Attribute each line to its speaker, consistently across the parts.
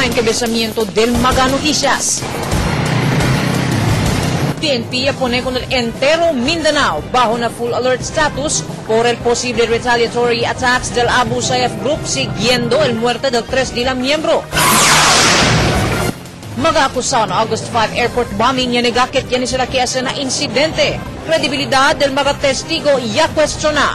Speaker 1: encabezamiento del Maga Noticias. PNP pone con el entero Mindanao bajo una full alert status por el posible retaliatory attacks del Abu Sayyaf Group siguiendo el muerte del 3 de la miembro. Mag-akusado na August 5 airport bombing yan nagakit yan sila kesa na insidente. Kredibilidad del mga testigo ya kwestiona.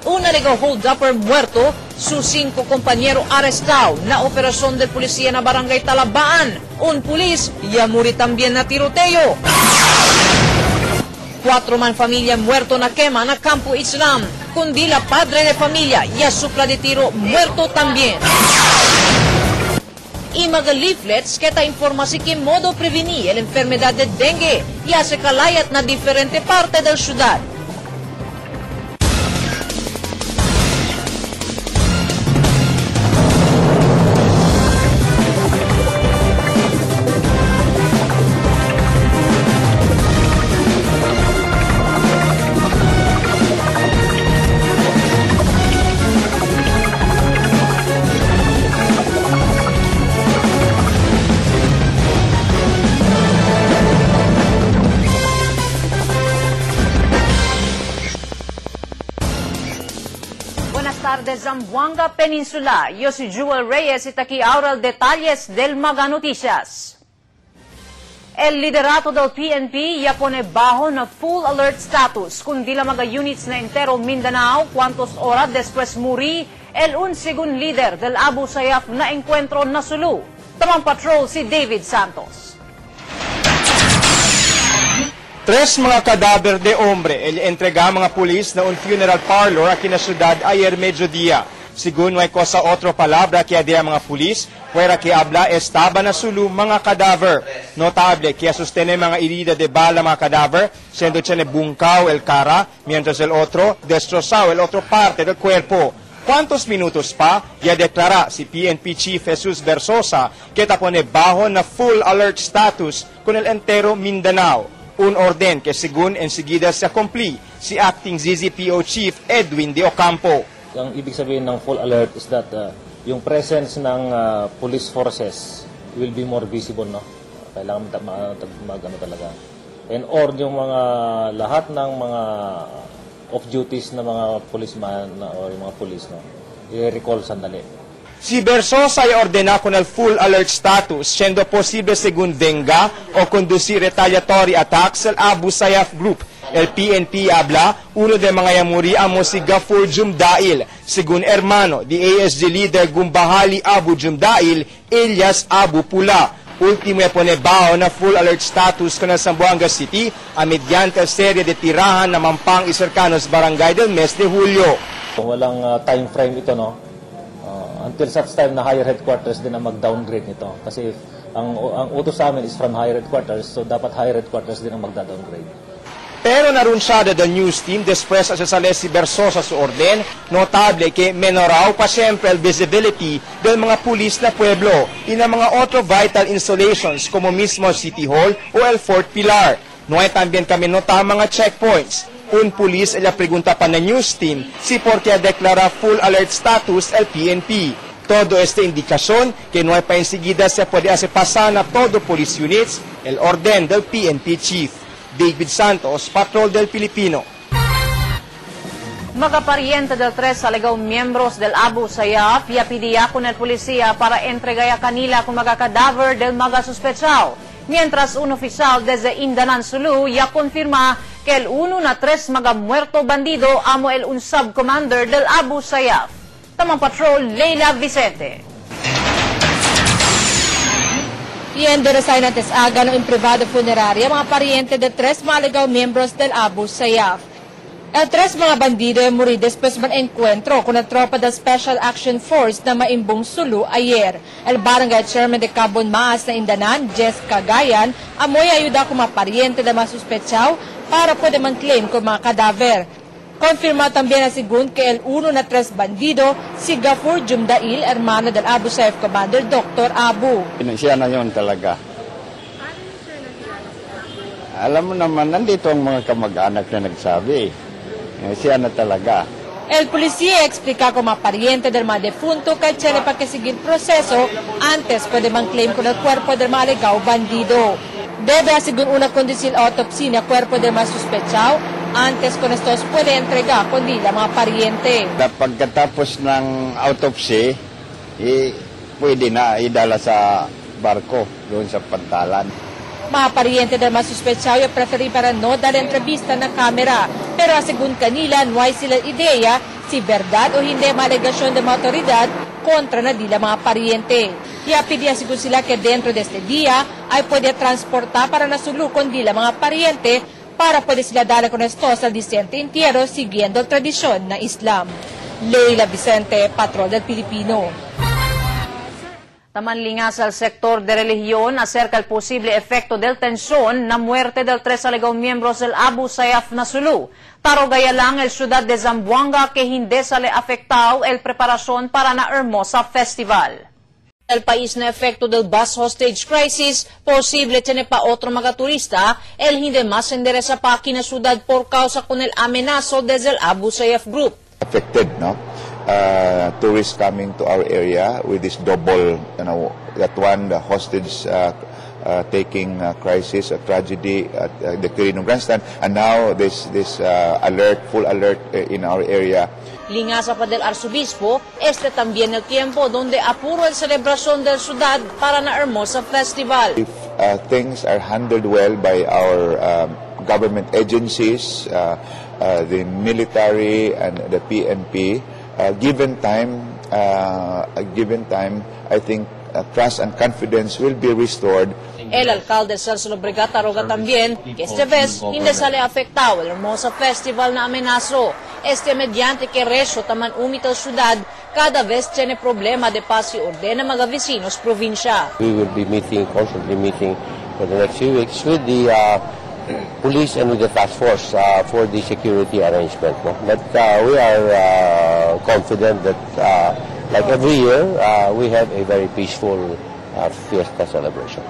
Speaker 1: Una legal hold-upper muerto, su 5 compañero arrestado na operasyon del policía na barangay Talabaan. Un pulis ya muri también na tiroteo. 4 man familia muerto na quema na Campo Islam, kundi la padre de familia ya supla de tiro muerto también. Y mga leaflets que ta informasi que modo prevenir la enfermedad de dengue ya se kalayat na diferente parte del ciudad. De Zamboanga Peninsula. Yo soy Jewel Reyes y aquí ahora detalles del Maga Noticias. El liderato del PNP ya pone bajo na full alert status kundi la mga units na entero Mindanao cuantos horas después muri el un segundo líder del Abu Sayyaf na encuentro na Sulu. Tamang patrol si David Santos.
Speaker 2: 3 mga kadaver de hombre entrega mga pulis na un funeral parlor aquí na ciudad ayer mediodía. Según no hay cosa otro palabra que de mga pulis, fuera que habla estaba na Sulu mga kadaver. Notable que sostene mga herida de bala mga kadaver, siendo tiene bungkaw el cara, mientras el otro destrozado el otro parte del cuerpo. ¿Cuántos minutos pa? Ya declara si PNP Chief Jesus Versosa que tapone bajo na full alert status con el entero Mindanao. Un orden que según enseguida se cumpli si Acting ZZPO Chief Edwin de Ocampo.
Speaker 3: Ang ibig sabihin ng full alert is that yung presence ng police forces will be more visible, no? Kailangan mag-ano talaga. And or yung mga lahat ng mga off-duties na mga policeman or yung mga police, no? I-recall sandali.
Speaker 2: Si Versosa ay ordena con el full alert status, siendo posible según venga o conducir retaliatory attacks al Abu Sayyaf Group. El PNP habla, uno de mga yamuri amo si Gafur Jumdail, según hermano de ASG leader Gumbahali Abu Jumdail, Elias Abu Pula. Ultimo pone bao na full alert status con el Zamboanga City a mediante serie de tirahan na mampang isercanos barangay del mes de Julio.
Speaker 3: Walang time frame ito, no? Until such time na higher headquarters din na mag-downgrade nito. Kasi ang utos sa amin is from higher headquarters, so dapat higher headquarters din ang mag-downgrade.
Speaker 2: Pero narunsada del news team después a sasali si Versosa su orden, notable que menoraw pa siyempre el visibility del mga pulis na pueblo y ng mga otro vital installations como mismo City Hall o el Fort Pilar. No hay también kami nota mga checkpoints. Un pulis la pregunta pa na news team si por qué declara full alert status el PNP. Todo esta indicación que no hay pa enseguida se puede hacer pasar a todo police units el orden del PNP chief. David Santos, Patrol del Pilipino.
Speaker 1: Mga pariente del 3 alegaw miembros del Abu Sayyaf ya pidiya con el policía para entregaya kanila kung mga kadaver del mga suspechao. Mientras un oficial desde Indanan Sulu ya confirma que el uno na 3 mga muerto bandido amo el un subcommander del Abu Sayyaf. Tamang patrol, Leila Vicente.
Speaker 4: Y enderezay ng tesaga ng privado funeraria mga pariente de 3 maligaw miembros del Abu Sayyaf. El 3 mga bandido ay muri después man encuentro con la tropa del Special Action Force na maimbong Sulu ayer. El barangay chairman de Cabon Maas na Indanan, Jess Cagayan, amoy ayuda kung mga pariente na masuspechaw para pwede man claim kung mga kadaver. Confirma también na según que el uno na 3 bandido, si Gafur Jumdail, hermano del Abu Sayyaf Commander Dr. Abu.
Speaker 5: Siya na yun talaga. Alam mo naman, nandito ang mga kamag-anak na nagsabi. Siya na talaga.
Speaker 4: El policía explica como pariente del mga defunto que tiene para que seguir proceso antes puede man-claim con el cuerpo del mga alegaw bandido. Debe asegurar una condición autopsia na cuerpo del mga suspechado antes con estos puede entregar con la mga pariente.
Speaker 5: Pagkatapos ng autopsy, pwede na idala sa barko doon sa pantalan.
Speaker 4: Mga pariente del mga suspechado yung preferi para no dar entrevista na kamera. Pero asegun kanila, no hay sila ideya si verdad o hindi malegasyon ng mga otoridad kontra na dila mga pariente. Kaya pidi-asegun sila que dentro de este día ay pwede transportar para nasulukon dila mga pariente para pwede sila dala con estos al disyente entierro siguiendo tradisyon na Islam. Leila Vicente, Patrol del Pilipino.
Speaker 1: Tamanlingas al sector de religión acerca el posible efecto del tensión na muerte del 3 alegaw miembros del Abu Sayyaf na Sulu. Tarogaya lang el ciudad de Zamboanga que hindi sale afectado el preparación para na Hermosa Festival. El país na efecto del bus hostage crisis, posible tiene pa otro mga turista, el hindi mas endereza pa aquí na ciudad por causa con el amenazo desde el Abu Sayyaf Group.
Speaker 6: Affected, no? Tourists coming to our area with this double, that one, the hostage taking crisis, a tragedy at the Quirino Grandstand, and now this alert, full alert in our area.
Speaker 1: Lingasa pa del Arzobispo, este también el tiempo donde apuro el celebración del ciudad para na Hermosa Festival.
Speaker 6: If things are handled well by our government agencies, the military and the PNP, given time, I think trust and confidence will be restored.
Speaker 1: El alcalde Celso Lobregat taroga también que esta vez hindi sale afectado el Hermosa Festival na amenazo. Este mediante que resyo taman umito syudad cada vez tiene problema de paz y orden ng mga vecinos probinsya.
Speaker 7: We will be constantly meeting for the next few weeks with the police and with the task force for the security arrangement. No? But we are confident that, like every year, we have a very peaceful fiesta celebration.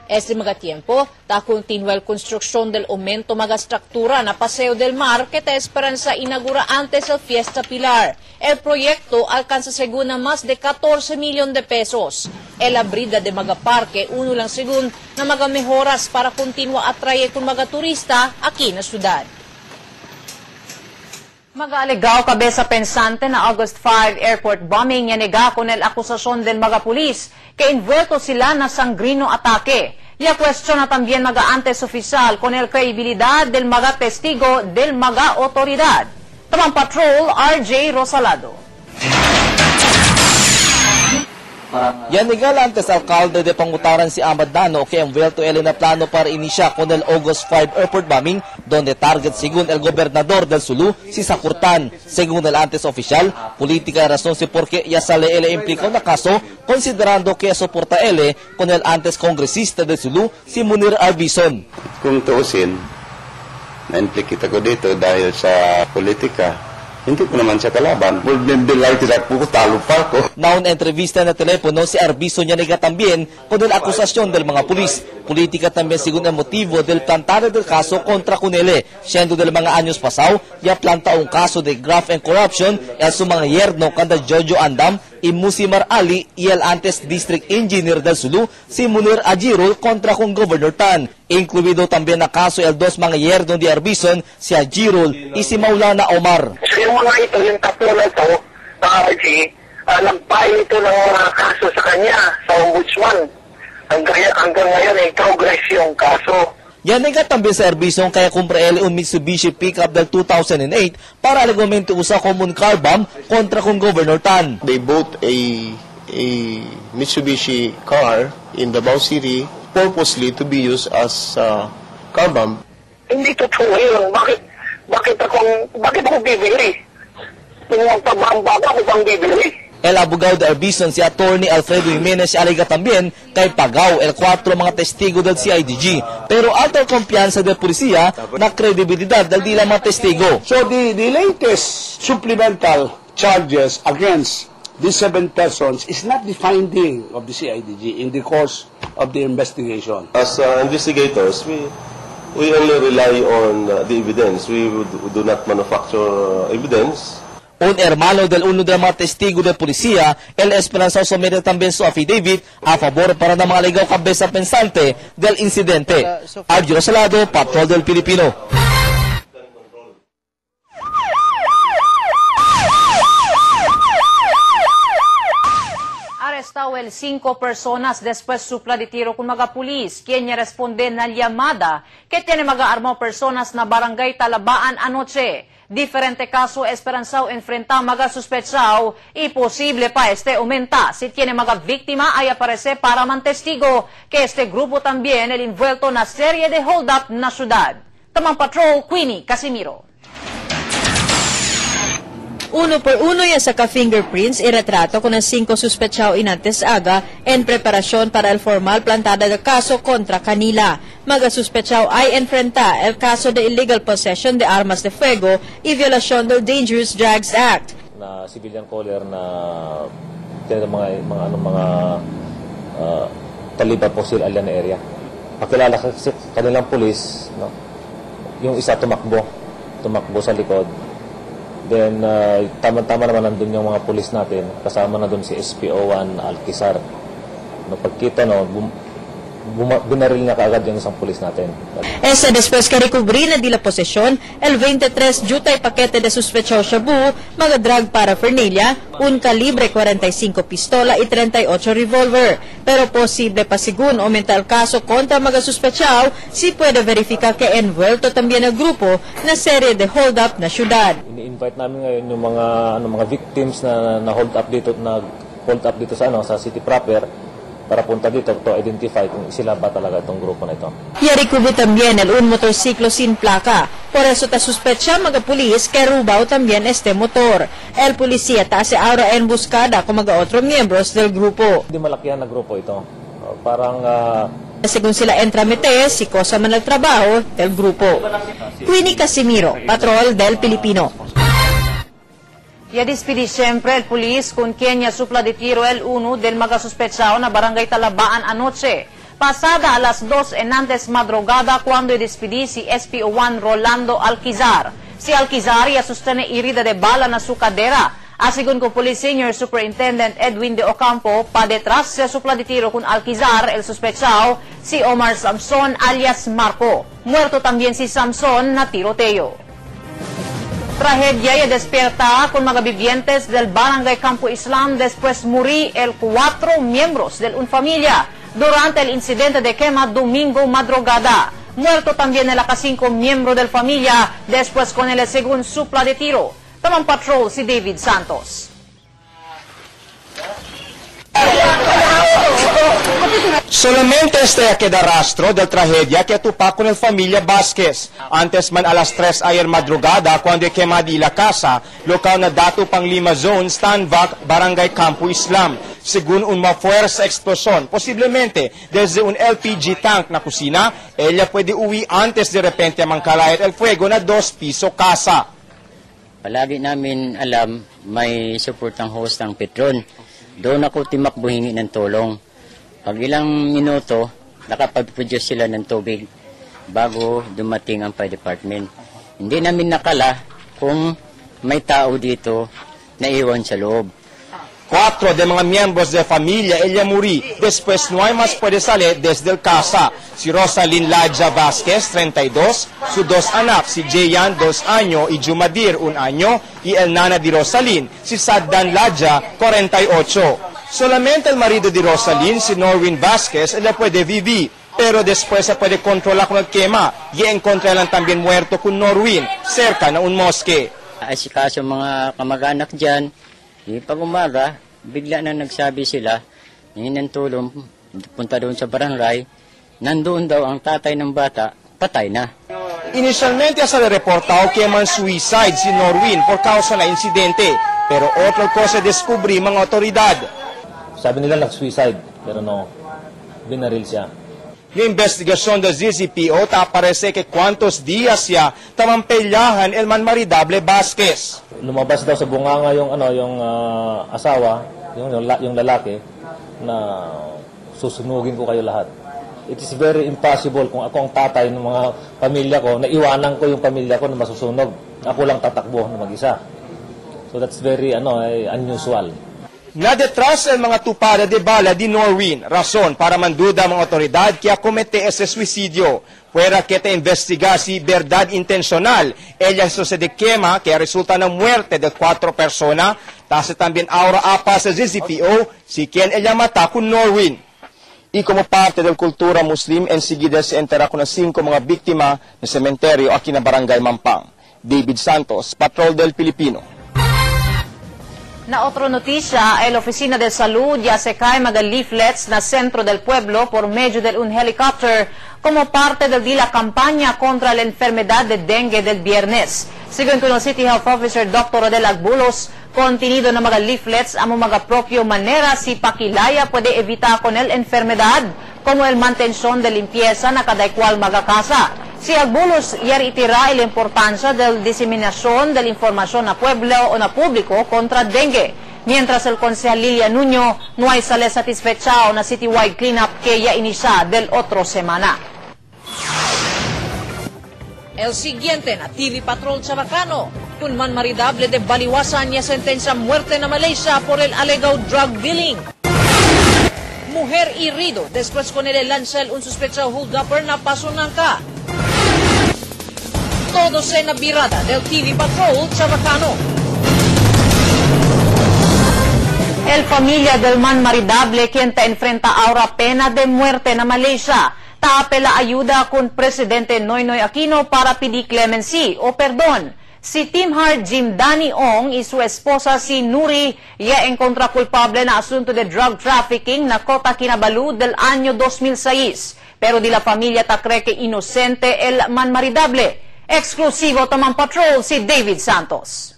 Speaker 1: Este mga tiempo, ta continua el construksyon del aumento mga struktura na Paseo del Mar que te esperanza inagura antes el Fiesta Pilar. El proyecto alcanza según más de 14 milyon de pesos. El abrida de mga parke, uno lang según na mga mejoras para continua atraye kung mga turista aquí na syudad. Mag-alegaw kabeza pensante na August 5 airport bombing yanega con el akusasyon del mga pulis que envuelto sila na sangrino atake. Ya cuestiona también mga antes oficial con el credibilidad del mga testigo del mga otoridad. Tamang Patrol, RJ Rosalado.
Speaker 8: Yanigal antes alcalde de Pangutaran si Ahmad Dano que envuelto él en el plano para iniciar con el August 5 airport bombing donde target según el gobernador del Sulu si Sakurtan. Según el antes oficial, política de razón si porque ya sale él implicó na kaso considerando que soporta él con el antes congresista del Sulu si Munir Arbison.
Speaker 9: Kung tuusin, na-implicate ako dito dahil sa politika. Hindi ko naman siya kalaban. Talo pa ako.
Speaker 8: Naon entrevista na telepono si Arbison Yanega también con el acusación del mga pulis. Política también según el motivo del plantado del caso contra Cunele. Siendo del mga años pasaw, ya planta un caso de graft and corruption el su mga yerno kanda Jojo Andam y Musimar Ali y el antes district engineer del Sulu si Munir Ajirul contra kung Governor Tan. Incluido también na kaso el dos mga yerno de Arbison, si Ajirul y si Maulana Omar.
Speaker 10: So yung mga ito, yung tatlo na ito, nagpail ito ng mga kaso sa kanya, sa ombudsman. Hanggang ngayon ay progress yung kaso.
Speaker 8: Yan nga también sa Arbison kaya kumpra ele un Mitsubishi pickup del 2008 para argumento usa common car bomb kontra kung Governor Tan.
Speaker 9: They bought a Mitsubishi car in Davao City purposely to be used as car bomb.
Speaker 10: Hindi totoo yun. Bakit ako bibili? Kung magpabamba ako pang bibili?
Speaker 8: El abogado de Arbison si Attorney Alfredo Jimenez alega también kay pagaw el 4 mga testigo del CIDG pero alta kumpiyansa del polisya na kredibilidad del di mga testigo.
Speaker 11: So the latest supplemental charges against these 7 persons is not the finding of the CIDG in the course of the investigation.
Speaker 9: As investigators, we only rely on the evidence. We do not manufacture evidence.
Speaker 8: Un hermano del uno de mga testigo de policía, el Esperanzao somete también su affidavit a favor para ng mga legal cabeza pensante del incidente. Arjo Rosalado, Patrol del Pilipino.
Speaker 1: Arrestado el 5 personas después supla de tiro con mga pulis, quien responde na llamada que tiene mga armado personas na barangay Talabaan anoche. Diferente caso Esperanzao enfrenta mga suspechao y posible pa aumenta si tiene mga víctima ay aparece para mantestigo que este grupo también el envuelto na serie de hold-up na syudad. Tamang Patrol, Queenie Casimiro.
Speaker 4: Uno por uno ya sa fingerprints y retrato con ang 5 suspechao inantes aga en preparasyon para el formal plantada de caso contra kanila. Mga suspechao ay enfrenta el caso de illegal possession de armas de fuego y violación del Dangerous Drugs Act.
Speaker 3: Na civilian caller na mga taliban po sila alyan na area. Pakilala kasi kanilang pulis, no? Yung isa tumakbo sa likod. Then, tama-tama naman nandun yung mga pulis natin. Kasama na dun si SPO1 Alquizar. No, pagkita, binaril na kaagad yung isang pulis natin.
Speaker 4: Esa después que recubrí na di la posesión, el 23 jutay paquete de sospechado shabu, mga drug paraphernalia, un calibre 45 pistola y 38 revolver. Pero posible pa según aumenta el caso contra mga sospechado si puede verificar que envuelto también el grupo na serie de hold-up na syudad.
Speaker 3: Ini-invite namin ngayon yung mga victims na hold up dito sa city proper, para punta dito to identify kung sila ba talaga itong grupo na ito.
Speaker 4: Y recubrí también un motorciclo sin placa. Por eso ta sospecha mga pulis que robao también este motor. El policía ta se ahora en buscada con mga otros miembros del grupo.
Speaker 3: Hindi malakihan na grupo ito.
Speaker 4: Según sila entramete, si cosa man el trabajo del grupo. Queenie Casimiro, Patrol del Pilipino.
Speaker 1: Ya despidi siempre el pulis con quien ya supla de tiro el uno del mga sospechao na barangay Talabaan anoche. Pasada a las 2 en antes madrugada cuando despidi si SPO1 Rolando Alquizar. Si Alquizar ya sostene herida de bala na su cadera. Asigun ko Police Senior Superintendent Edwin de Ocampo, pa detrás sa supla de tiro con Alquizar, el sospechao, si Omar Samson alias Marco. Muerto también si Samson na tiroteo. Tragedia y despierta con mga vivientes del barangay Campo Islam después morí el 4 miembros de una familia durante el incidente de quema domingo madrugada. Muerto también el 5 miembro de la familia después con el segundo supla de tiro. Tamang Patrol si David Santos.
Speaker 2: Solamente queda rastro del tragedia que tupa con el familia Vasquez. Antes man a las 3 ayer madrugada cuando quemadi la casa, local na dato pang 5 zone, Stanvac, Barangay Campo Islam. Según un mafuerza explosión, posiblemente desde un LPG tank na kusina, ella puede uwi antes de repente mangkalayat el fuego na 2 piso casa.
Speaker 12: Palagi namin alam may suportang host ng Petron. Doon ako timakbo hingi ng tulong. Pag ilang minuto, nakapag-produce sila ng tubig bago dumating ang fire department. Hindi namin nakala kung may tao dito na iwan sa loob.
Speaker 2: 4 de mga miembros de familia ella murí. Después no hay más puede salir desde el casa. Si Rosalyn Ladja Vasquez, 32, sus 2 anak, si Jayan, 2 años, y Jumadir, 1 año, y el nana de Rosalyn, si Saddan Ladja, 48. Solamente el marido de Rosalyn, si Norwin Vasquez, ella puede vivir, pero después se puede controlar con el quema, y encontrarán también muerto con Norwin, cerca na un mosque.
Speaker 12: Asikaso mga kamag-anak dyan, pag umaga, bigla na nagsabi sila, hingin ng tulong, punta doon sa barangay, nandoon daw ang tatay ng bata, patay na.
Speaker 2: Inicialmente se le reportado que man suicide si Norwin por causa na incidente, pero otra cosa descubrí mga otoridad.
Speaker 3: Sabi nila nag-suicide, pero no, binaril siya.
Speaker 2: Yung investigasyon del ZZPO aparece que cuantos días siya tamampelyahan el manmaridable Vasquez.
Speaker 3: Lumabas daw sa bunganga yung asawa, yung lalaki na susunugin ko kayo lahat. It is very impossible kung ako ang tatay ng mga pamilya ko, na iwanan ko yung pamilya ko na masusunog. Ako lang tatakbo na mag-isa. So that's very unusual.
Speaker 2: Nadetras ang mga tupada de bala di Norwin, rason para manduda mga otoridad que acomete ese suicidio. Fuera que te investigasi verdad intencional, ella sucede quema que resulta ng muerte de 4 personas, tase también ahora apa sa GCPO si quien ella mata con Norwin. Y como parte del cultura muslim, enseguida se entera con 5 mga biktima na sementeryo aquí na Barangay Mampang. David Santos, Patrol del Pilipino.
Speaker 1: Na otra noticia, el Oficina de Salud ya se cae mga leaflets na centro del pueblo por medio de un helicopter como parte de la campaña contra la enfermedad de dengue del viernes. Según el City Health Officer Dr. Rodel Agbulos, contenido na mga leaflets amo mga propio manera si pakilaya puede evitar con el enfermedad como el mantención de limpieza na cada cual mga casa. Si Agbulos yari itira la importancia de la diseminación de la información na pueblo o na público contra dengue. Mientras el concejal Lilia Nuño no hay sale satisfechao na citywide cleanup que ya inicia del otro semana. El siguiente na TV Patrol Chavacano, kung man maridable de baliwasan niya sentensya muerte na Malaysia por el alegado drug dealing. Mujer herido después con el lancel un sospechado hold-upper na pasunangka. Todos en la virada del TV Patrol Chavacano. El familia del man maridable quien te enfrenta ahora pena de muerte na Malaysia. Taapela ayuda con Presidente Noynoy Aquino para pedir clemency o perdón. Si Team Hart Jim Danny Ong y su esposa si Nuri ya encontra culpable na asunto de drug trafficking na Kota Kinabalu del año 2006. Pero di la familia ta cree que inocente el man maridable. Exclusivo Tamang Patrol si David Santos.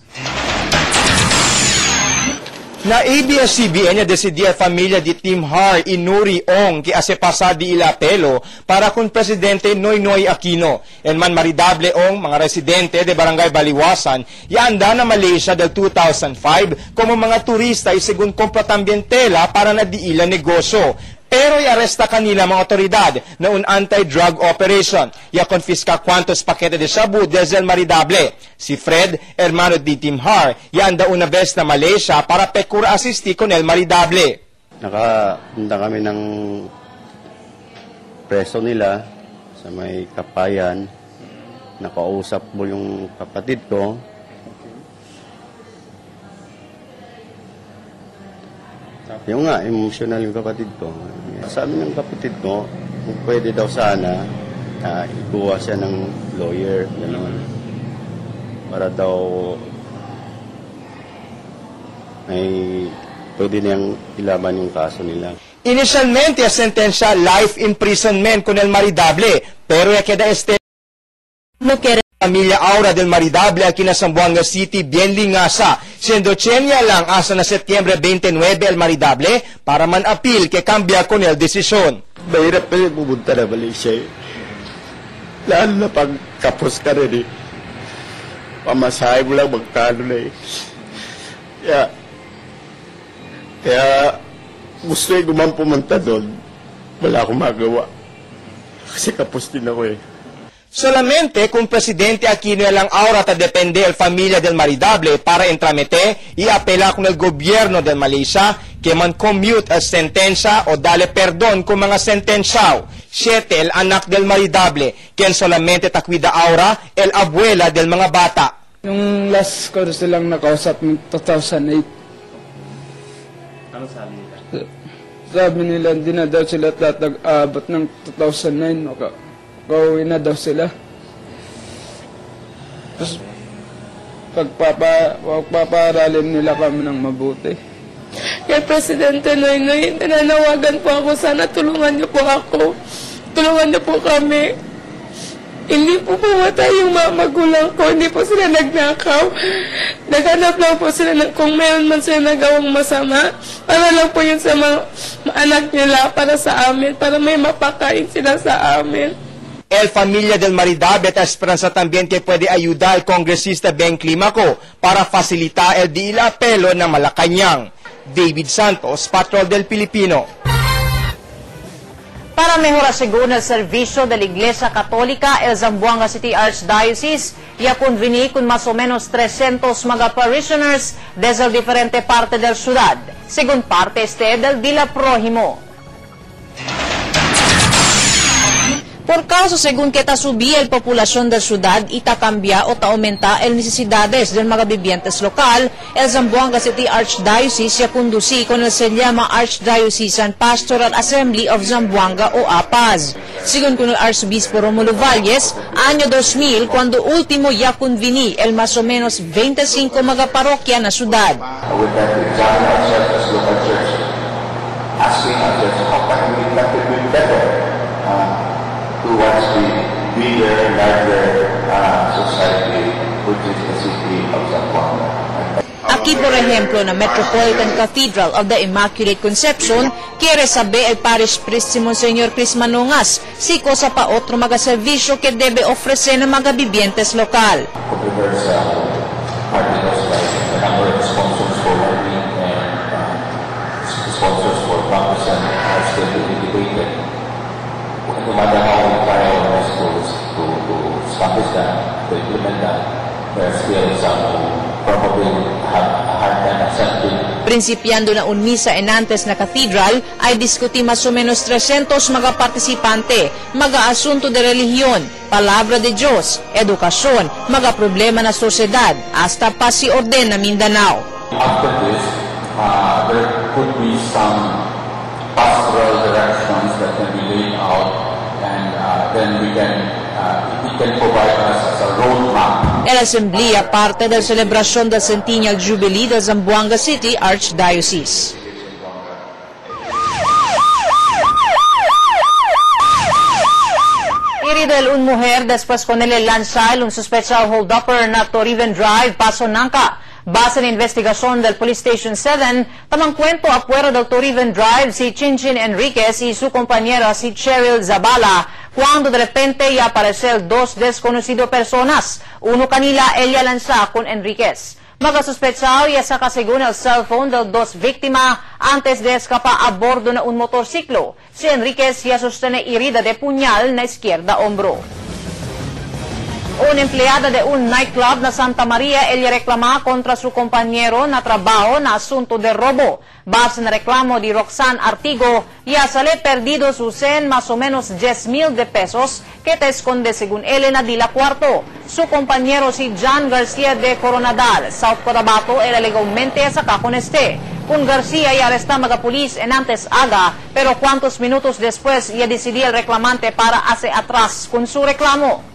Speaker 2: Na ABS-CBN decidió familia de Team Har Inuri Ong que hace pasar di ila apelo para con Presidente Noynoy Aquino. El man maridable Ong, mga residente de Barangay Baliwasan, anda na Malaysia del 2005 como mga turista y según compra también tela para na di ila negosyo. Pero i-arresta kanila mga otoridad na un anti-drug operation. I-confisca cuantos paquete de shabu desde el maridable. Si Fred, hermano de Team Har, anda una vez na Malaysia para pekura asisti con el maridable.
Speaker 9: Nakapunta kami ng preso nila sa may Kapayan. Nakausap mo yung kapatid ko. Yung nga, emotional yung kapatid ko. Sabi ng kapatid ko, kung pwede daw sana, ikuha siya ng lawyer, gano'n. Para daw ay pwede niyang ilaban yung kaso nila.
Speaker 2: Initialmente, sentensya life imprisonment con el maridable, pero ya queda no quiere familia Aura del Maridable aquí na Zamboanga City bien lingasa, siendo Chenya lang hasta na Setyembre 29 el Maridable para man-appeal que cambia con el desisyon.
Speaker 9: Mahirap pa rin pumunta na Malaysia. Lalo na pag kapos ka rin eh. Pamasahe mo lang magkano na eh. Kaya gusto eh guman pumunta doon. Wala akong magawa. Kasi kapos din ako eh.
Speaker 2: Solamente kung Presidente Aquino lang ahora ta depende el familia del Maridable para entramete y apela con el gobierno del Malaysia que man commute el sentensya o dale perdón kung mga sentensyao. 7 el anak del Maridable, quien solamente takwida ahora el abuela del mga bata.
Speaker 13: Yung last ko silang nakausap ng 2008.
Speaker 3: Ano sabi nila?
Speaker 13: Sabi nila hindi na daw sila tatag-abot ng 2009. Gawin na daw sila. Tapos, pagpaparalin nila kami ng mabuti.
Speaker 14: Kaya Presidente Noynoy, nananawagan po ako, sana tulungan niyo po ako. Tulungan niyo po kami. Hindi po pumatay yung mga magulang ko, hindi po sila nagnakaw. Naghanap lang po sila kung meron man sila nagawang masama. Para lang po yun sa mga anak nila, para sa amin, para may mapakain sila sa amin.
Speaker 2: El familia del Maridable ta esperanza también que puede ayudar al congresista Ben Climaco para facilitar el di la apelo na Malacañang. David Santos, Patrol del Pilipino.
Speaker 1: Para mejor asegurar el servicio de la Iglesia Católica, el Zamboanga City Archdiocese ya convení con más o menos 300 mga parishioners desde diferentes partes del ciudad, según parte del Dila Prójimo. Por causa, según que subía la población de la ciudad y cambia o aumenta las necesidades de mga vivientes local, el Zamboanga City Archdiocese ya conducí con el se llama Archdiocesan Pastoral Assembly of Zamboanga o APAZ. Según con el Arzobispo Romulo Valles, año 2000, cuando último ya convení el más o menos 25 mga parokya na ciudad.
Speaker 15: Towards the bigger, larger society, which is the city of Zamboanga.
Speaker 1: Aquí, por ejemplo, na Metropolitan Cathedral of the Immaculate Conception, quiere saber el parish priest si Monseñor Chris Manongas, si cosa pa otro mga servisyo que debe ofrecer ng mga vivientes lokal.
Speaker 15: Sponsors for baptism are still being debated. No matter how we try our best to establish that, to implement that, there's still some probably have a hard time accepting.
Speaker 1: Principiando na un misa enantes na cathedral, ay diskuti mas o menos 300 mga partisipante, mga asunto de relihiyon, palabra de Diyos, edukasyon, mga problema na sosyedad, hasta pa si orden na Mindanao.
Speaker 15: After this, there could be some pastoral directions that can be laid out, and then we can provide us as a roadmap.
Speaker 1: El Asamblea parte del celebración del Centennial Jubilee de Zamboanga City Archdiocese. Herido un mujer después con él lanzar un sospechado hold-upper na Toriven Drive, Paso Nangka. Base en investigación del Police Station 7, tamang cuento afuera del Toriven Drive si Chinchin Enriquez y su compañera si Cheryl Zabala, cuando de repente ya aparecen dos desconocidas personas. Uno kanila ella lanza con Enriquez. Mga sospechado ya saka según el cellphone de dos víctimas antes de escapar a bordo na un motorciclo. Si Enriquez ya sostiene herida de puñal na izquierda hombro. Una empleada de un nightclub na Santa Maria, ella reclama contra su compañero na trabajo na asunto de robo. Base na reclamo de Roxanne Artigo, ya sale perdido su más o menos 10,000 de pesos que te esconde según él na Dila Cuarto. Su compañero si John Garcia de Coronadal, South Cotabato, era legalmente saca con este. Con Garcia y arresta mga pulis en antes aga, pero cuantos minutos después ya decidió el reclamante para hacer atrás con su reclamo.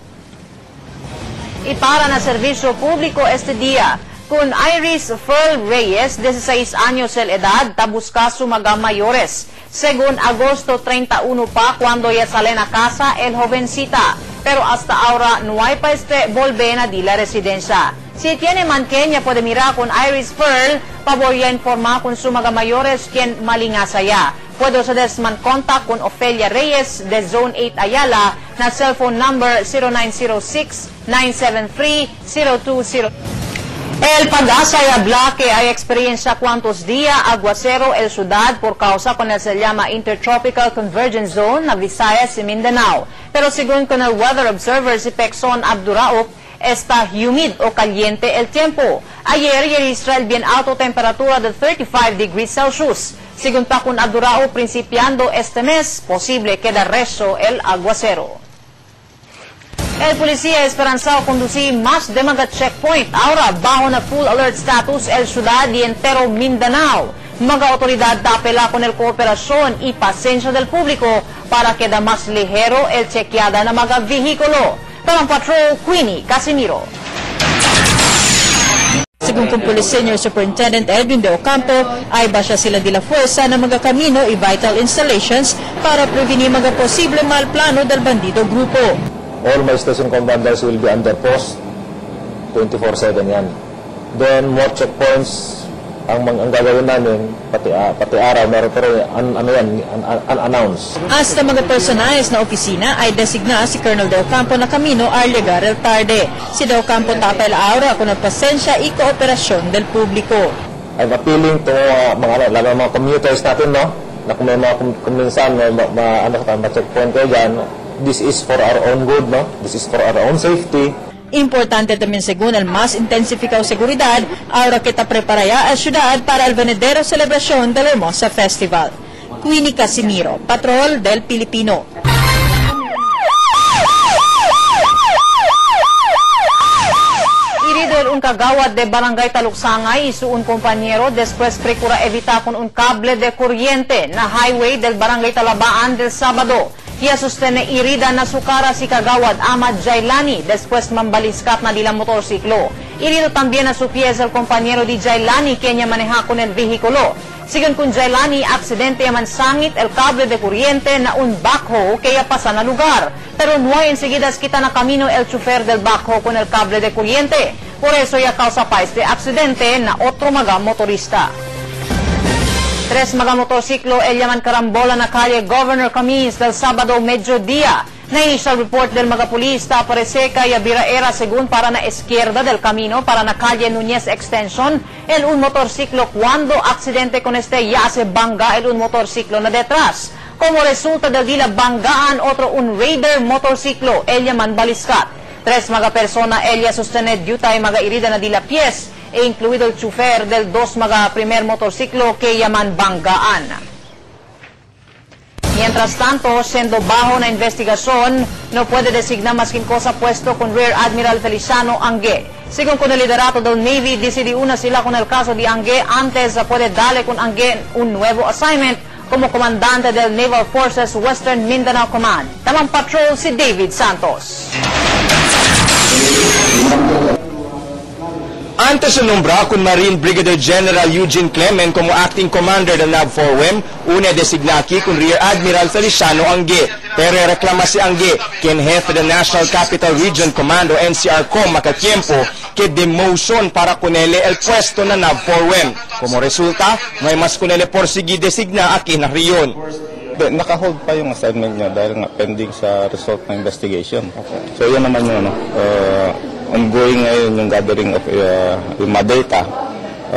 Speaker 1: Y para na servicio público este día, con Iris Ferl Reyes, 16 años de edad, busca su mga mayores. Según agosto 31 pa, cuando ya sale na casa el jovencita. Pero hasta ahora no hay pa volver a la residencia. Si tiene manqueña, puede mirar con Iris Ferl, para ya informar con su mga mayores quien malingasa ya. Puede ustedes contact con Ofelia Reyes de Zone 8 Ayala na cellphone number 0906-973-020. El Pag-asa y habla que hay experiencia cuantos días aguacero el ciudad por causa con el se llama Intertropical Convergence Zone na Visayas y Mindanao. Pero según con el Weather Observer si Pexon Abduraop, está humid o caliente el tiempo. Ayer registró el bien alto temperatura de 35 degrees Celsius. Según pa con Abdurao, principiando este mes, posible queda resto el aguacero. El policía esperanzado conducir más de mga checkpoint. Ahora bajo na full alert status el ciudad y entero Mindanao. Mga autoridad apela con el cooperación y paciencia del público para queda más ligero el chequeada na mga vehículo. Tamang Patrol, Queenie Casimiro. Según kung Police Senior Superintendent Edwin De Ocampo, ay basa sila de la fuerza ng mga kamino y vital installations para prevenir mga posible malplano del bandido grupo.
Speaker 3: All my station commanders will be under post 24/7 yan. Then more checkpoints ang gagawin namin pati araw meron pero unannounced.
Speaker 1: Hasta mga personajes na opisina ay designa si Colonel De Ocampo na kamino al llegar el tarde. Si De Ocampo tapel ahora con el pasensya y cooperación del público.
Speaker 3: I'm appealing to mga commuters natin, no? na kung may mga kuminsan, ma-checkpoint kayo dyan, this is for our own good, no? This is for our own safety.
Speaker 4: Importante también según el más intensificado seguridad, ahora que está preparada la ciudad para el venidero celebración del Hermosa Festival. Queenie Casimiro, Patrol del Pilipino.
Speaker 1: Iridol un kagawad de Barangay Taluksangay su un compañero después procura evitar con un cable de corriente na highway del Barangay Talabaan del Sabado. Kaya sustene irida na sukara si kagawad Ahmad Jailani después mambaliskat na dila motorsiklo. Irido también na su pies el compañero di Jailani que niya maneja con el vehículo. Sigun kun Jailani, aksidente yaman sangit el cable de corriente na un backhoe kaya pasa na lugar. Pero no hay enseguida kita na camino el chofer del backhoe con el cable de corriente. Por eso ya causa pa este accidente na otro mga motorista. 3 mga motorsiklo el yaman karambola na calle Governor Camis del Sabado mediodía. Na initial report del mga pulis aparece kaya Biraera según para na izquierda del camino para na calle Núñez Extension el un motorsiklo cuando accidente con este ya se banga el un motorsiklo na detrás. Como resulta del dila banggaan otro un Raider motorsiklo el yaman baliskat. 3 mga persona el ya sustene dyutay mga irida na dila pies e incluido el chofer del 2 mga primer motorsiklo que yaman banggaan. Mientras tanto, siendo bajo na investigación, no puede designar más que cosa puesto con Rear Admiral Feliciano Angue. Según con el liderato del Navy, decidió una sila con el caso de Angue antes puede darle con Angue un nuevo assignment como comandante del Naval Forces Western Mindanao Command. Tamang patrol si David Santos.
Speaker 2: Antes de nombrar con Marine Brigadier General Eugene Clement como acting commander del NAVFOR-WEM, una designa aquí con Rear Admiral Feliciano Angue. Pero reclama si Angue, quien jefe del National Capital Region Commando NCRCOM makatiempo, que demotion para con él el puesto na NAVFOR-WEM. Como resulta, no hay más con él por seguir designa aquí na riyon.
Speaker 3: Naka-hold pa yung assignment niya dahil nga pending sa result ng investigation. So yun naman yung ongoing ngayon yung gathering of yung mga data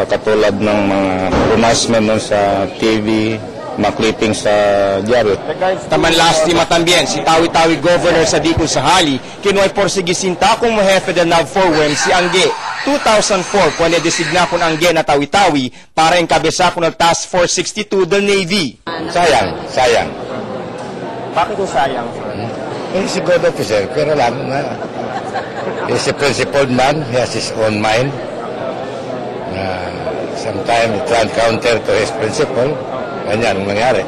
Speaker 3: katulad ng mga pronouncement nun sa TV, mga clippings sa diario.
Speaker 2: Taman lastima también si Tawi-Tawi Governor Sadiku Sahali kinuhay por sigisinta kung jefe del NAVFOR-WEM si Angue. 2004 cuando designa con Angue na Tawi-Tawi para encabezar con el Task Force 62 del Navy.
Speaker 5: Sayang.
Speaker 2: Bakit ko sayang?
Speaker 5: He's a good officer, pero lang he's a principled man, he has his own mind. Sometimes he try and counter to his principle. Ganyan ang nangyari.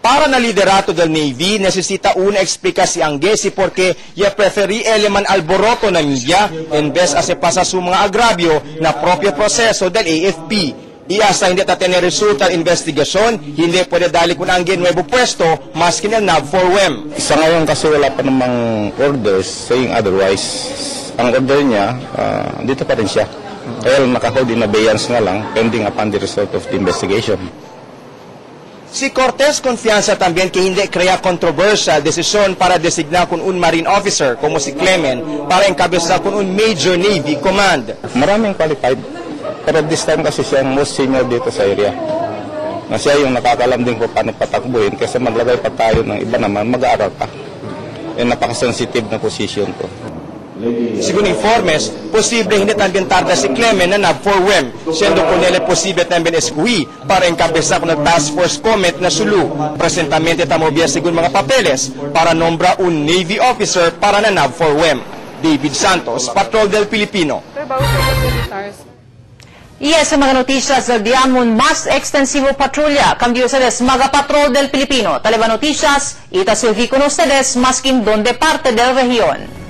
Speaker 2: Para na liderato del Navy, necesita una explicación si Angue si porque ya preferí eleman alboroto na media en vez hace pasa su mga agravio na propio proseso del AFP. Y hasta hindi tener resulta ng investigasyon, hindi pwede dali kung Angue nuevo puesto mas que el NAVFOR-WEM.
Speaker 3: Sa ngayon kasi wala pa namang orders saying otherwise. Ang order niya, dito pa rin siya. Kaya naka-hold in abeyance na lang pending upon the result of the investigation.
Speaker 2: Si Cortez confianza también que hindi crea controversial desisyon para designar con un marine officer como si Clement para encabezar con un major Navy command.
Speaker 3: Maraming qualified, pero this time kasi siya ang most senior dito sa area. Na siya yung nakakalam din kung paano patakbuhin kasi maglagay pa tayo ng iba naman, mag-aaral pa. Napaka-sensitive na position to.
Speaker 2: Según informes, posible hindi también tarda si Clement na NAVFOR-WEM, siendo con él posible también escuí para encabezar con el Task Force Comet na Sulu. Presentamente tamovia según mga papeles para nombrar un Navy officer para na NAVFOR-WEM. David Santos, Patrol del Pilipino.
Speaker 1: Y ese mga noticias del día un más extensivo patrulla. Cambio ustedes, mga Patrol del Pilipino. Taleba Noticias, ita silvi con ustedes, maskin donde parte del región.